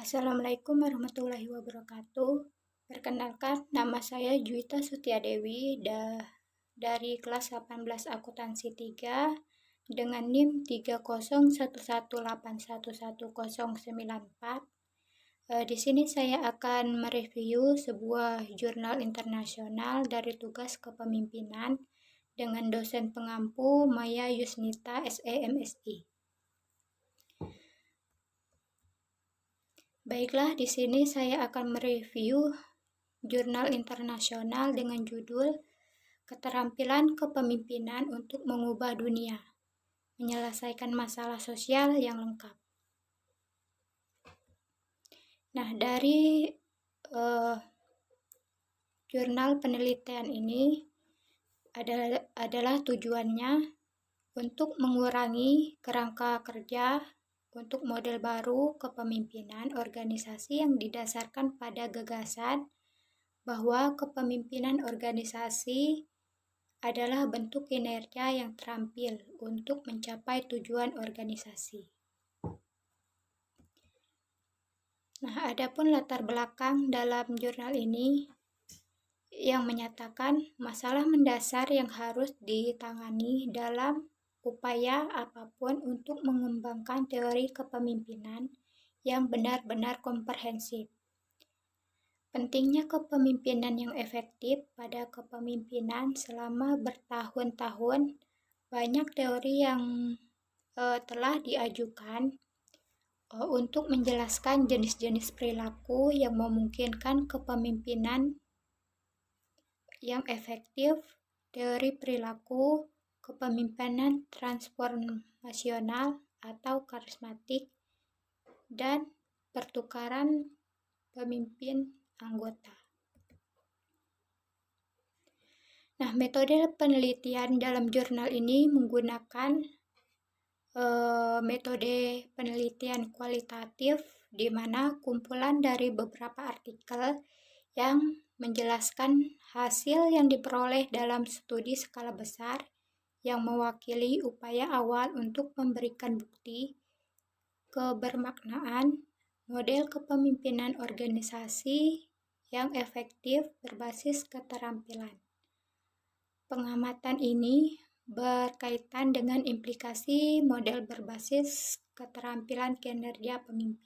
Assalamualaikum warahmatullahi wabarakatuh. Perkenalkan, nama saya Juwita Sutiadewi dari kelas 18 Akuntansi 3 dengan NIM 30118111094. Di sini saya akan mereview sebuah jurnal internasional dari tugas kepemimpinan dengan dosen pengampu Maya Yusnita SEMSI. Baiklah, di sini saya akan mereview jurnal internasional dengan judul Keterampilan Kepemimpinan untuk Mengubah Dunia, Menyelesaikan Masalah Sosial yang Lengkap. Nah, dari jurnal penelitian ini adalah tujuannya untuk mengurangi kerangka kerja untuk model baru kepemimpinan organisasi yang didasarkan pada gagasan bahwa kepemimpinan organisasi adalah bentuk kinerja yang terampil untuk mencapai tujuan organisasi. Nah, adapun latar belakang dalam jurnal ini yang menyatakan masalah mendasar yang harus ditangani dalam upaya apapun untuk mengembangkan teori kepemimpinan yang benar-benar komprehensif. Pentingnya kepemimpinan yang efektif pada kepemimpinan selama bertahun-tahun, banyak teori yang telah diajukan untuk menjelaskan jenis-jenis perilaku yang memungkinkan kepemimpinan yang efektif, teori perilaku, kepemimpinan transformasional atau karismatik, dan pertukaran pemimpin anggota. Nah, metode penelitian dalam jurnal ini menggunakan metode penelitian kualitatif, di mana kumpulan dari beberapa artikel yang menjelaskan hasil yang diperoleh dalam studi skala besar yang mewakili upaya awal untuk memberikan bukti kebermaknaan model kepemimpinan organisasi yang efektif berbasis keterampilan. Pengamatan ini berkaitan dengan implikasi model berbasis keterampilan kinerja pemimpin.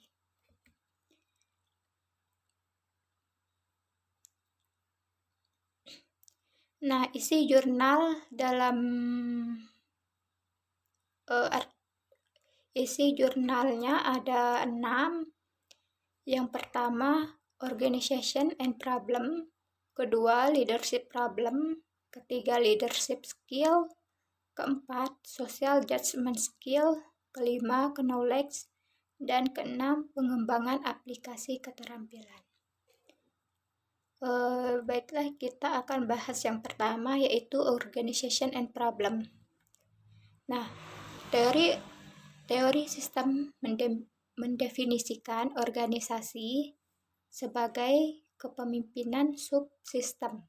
Nah, isi jurnal dalam isi jurnalnya ada 6. Yang pertama, organization and problem. Kedua, leadership problem. Ketiga, leadership skill. Keempat, social judgment skill. Kelima, knowledge. Dan keenam, pengembangan aplikasi keterampilan. Baiklah, kita akan bahas yang pertama, yaitu organization and problem. Nah, teori sistem mendefinisikan organisasi sebagai kepemimpinan subsistem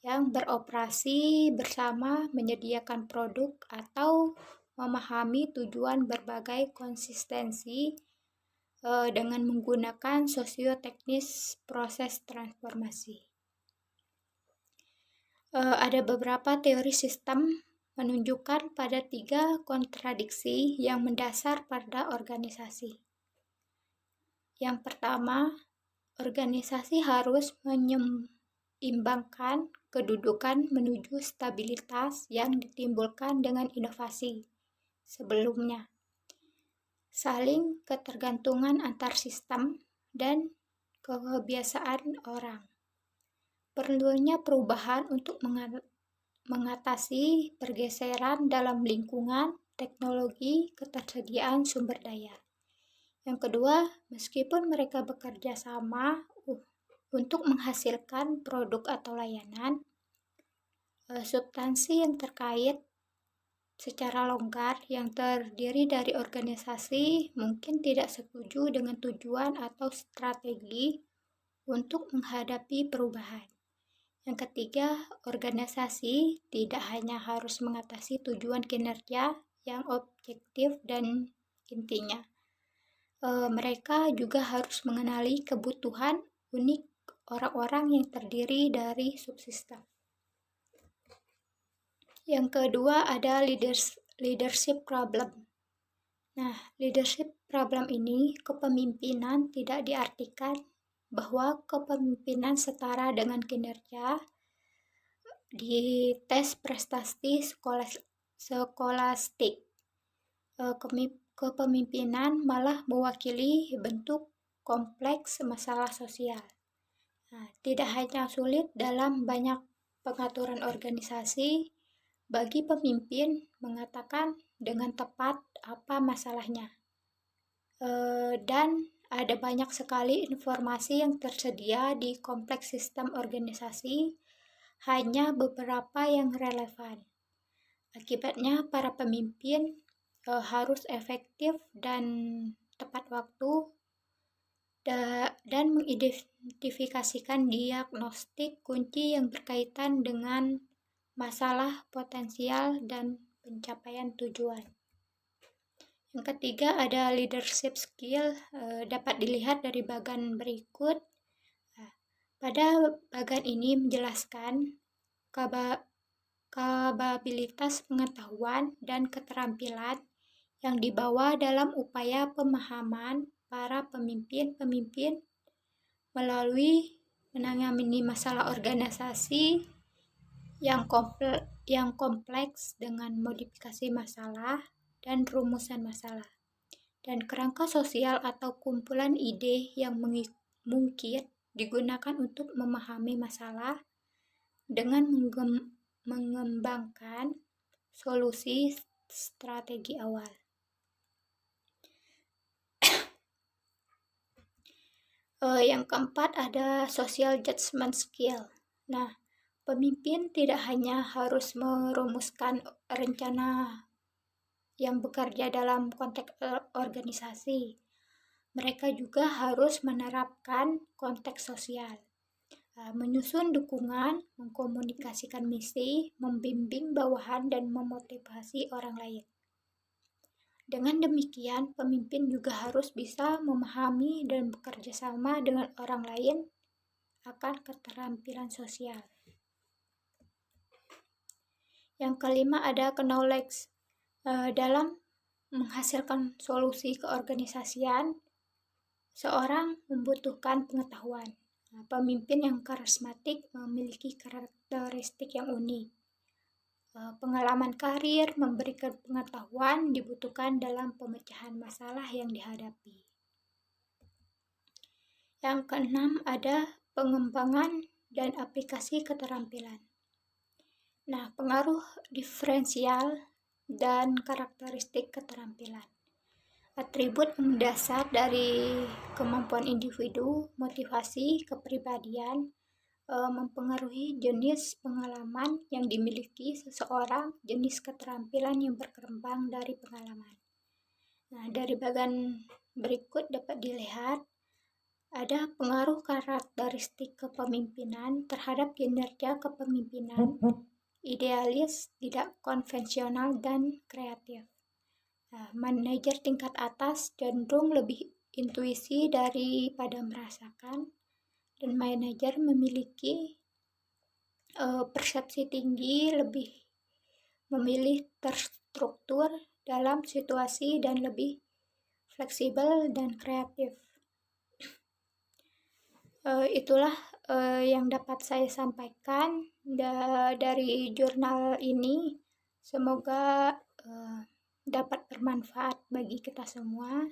yang beroperasi bersama, menyediakan produk, atau memahami tujuan berbagai konsistensi dengan menggunakan sosioteknis proses transformasi. Ada beberapa teori sistem menunjukkan pada 3 kontradiksi yang mendasar pada organisasi. Yang pertama, organisasi harus menyeimbangkan kedudukan menuju stabilitas yang ditimbulkan dengan inovasi sebelumnya, saling ketergantungan antar sistem, dan kebiasaan orang. Perlunya perubahan untuk mengatasi pergeseran dalam lingkungan, teknologi, ketersediaan sumber daya. Yang kedua, meskipun mereka bekerja sama untuk menghasilkan produk atau layanan, substansi yang terkait secara longgar yang terdiri dari organisasi mungkin tidak setuju dengan tujuan atau strategi untuk menghadapi perubahan. Yang ketiga, organisasi tidak hanya harus mengatasi tujuan kinerja yang objektif dan intinya, Mereka juga harus mengenali kebutuhan unik orang-orang yang terdiri dari subsistem. Yang kedua ada leadership problem. Nah, leadership problem ini kepemimpinan tidak diartikan bahwa kepemimpinan setara dengan kinerja di tes prestasi skolastik. Kepemimpinan malah mewakili bentuk kompleks masalah sosial. Nah, tidak hanya sulit dalam banyak pengaturan organisasi, bagi pemimpin mengatakan dengan tepat apa masalahnya. Dan ada banyak sekali informasi yang tersedia di kompleks sistem organisasi, hanya beberapa yang relevan. Akibatnya para pemimpin harus efektif dan tepat waktu dan mengidentifikasikan diagnostik kunci yang berkaitan dengan masalah potensial dan pencapaian tujuan. Yang ketiga ada leadership skill, dapat dilihat dari bagan berikut. Pada bagan ini menjelaskan kapabilitas pengetahuan dan keterampilan yang dibawa dalam upaya pemahaman para pemimpin melalui menangani masalah organisasi yang kompleks dengan modifikasi masalah dan rumusan masalah, dan kerangka sosial atau kumpulan ide yang mungkin digunakan untuk memahami masalah dengan mengembangkan solusi strategi awal. Yang keempat ada social judgment skill. Nah, pemimpin tidak hanya harus merumuskan rencana yang bekerja dalam konteks organisasi, mereka juga harus menerapkan konteks sosial, menyusun dukungan, mengkomunikasikan misi, membimbing bawahan, dan memotivasi orang lain. Dengan demikian, pemimpin juga harus bisa memahami dan bekerja sama dengan orang lain akan keterampilan sosial. Yang kelima ada knowledge. Dalam menghasilkan solusi keorganisasian, seorang membutuhkan pengetahuan. Pemimpin yang karismatik memiliki karakteristik yang unik. Pengalaman karir memberikan pengetahuan dibutuhkan dalam pemecahan masalah yang dihadapi. Yang keenam ada pengembangan dan aplikasi keterampilan. Nah, pengaruh diferensial dan karakteristik keterampilan. Atribut mendasar dari kemampuan individu, motivasi, kepribadian, mempengaruhi jenis pengalaman yang dimiliki seseorang, jenis keterampilan yang berkembang dari pengalaman. Nah, dari bagian berikut dapat dilihat ada pengaruh karakteristik kepemimpinan terhadap kinerja kepemimpinan, idealis, tidak konvensional, dan kreatif. Manajer tingkat atas cenderung lebih intuisi daripada merasakan, dan manajer memiliki persepsi tinggi, lebih memilih terstruktur dalam situasi dan lebih fleksibel dan kreatif. Itulah yang dapat saya sampaikan dari jurnal ini. Semoga dapat bermanfaat bagi kita semua.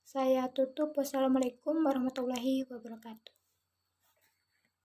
Saya tutup. Wassalamualaikum warahmatullahi wabarakatuh.